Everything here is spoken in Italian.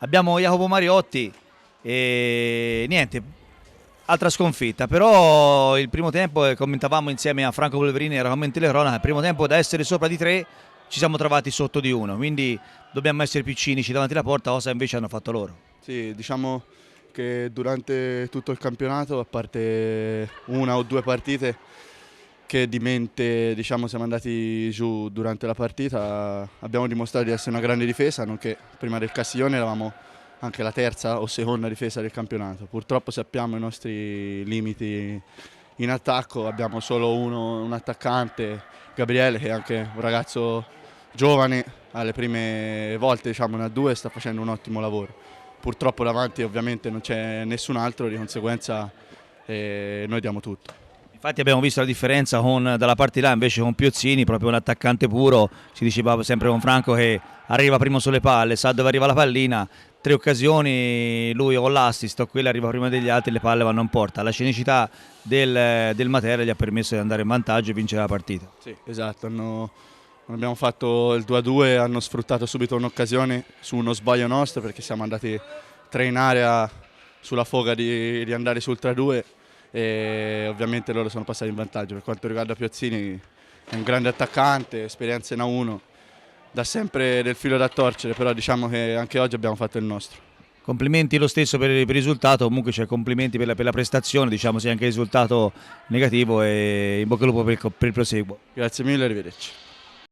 abbiamo Jacopo Mariotti e niente, altra sconfitta, però il primo tempo, commentavamo insieme a Franco Polverini, eravamo in telecronaca, il primo tempo da essere sopra di 3 ci siamo trovati sotto di 1, quindi dobbiamo essere più cinici davanti alla porta, cosa invece hanno fatto loro. Sì, diciamo che durante tutto il campionato, a parte una o due partite che di mente diciamo, siamo andati giù durante la partita, abbiamo dimostrato di essere una grande difesa, nonché prima del Castiglione eravamo anche la terza o seconda difesa del campionato. Purtroppo sappiamo i nostri limiti in attacco, abbiamo solo un attaccante, Gabriele, che è anche un ragazzo giovane, alle prime volte diciamo, in A2 sta facendo un ottimo lavoro. Purtroppo davanti ovviamente non c'è nessun altro, di conseguenza noi diamo tutto. Infatti abbiamo visto la differenza dalla parte là invece con Piozzini, proprio un attaccante puro, si diceva sempre con Franco che arriva prima sulle palle, sa dove arriva la pallina, 3 occasioni lui con l'assist, quello arriva prima degli altri, le palle vanno in porta. La cinicità del Matera gli ha permesso di andare in vantaggio e vincere la partita. Sì, esatto, non abbiamo fatto il 2-2, hanno sfruttato subito un'occasione su uno sbaglio nostro perché siamo andati 3 in area sulla foga di andare sul 3-2 e ovviamente loro sono passati in vantaggio. Per quanto riguarda Piozzini è un grande attaccante, esperienza in A1, dà sempre del filo da torcere, però diciamo che anche oggi abbiamo fatto il nostro. Complimenti lo stesso per il risultato, comunque complimenti per la prestazione, diciamo sia anche il risultato negativo e in bocca al lupo per il proseguo. Grazie mille, arrivederci.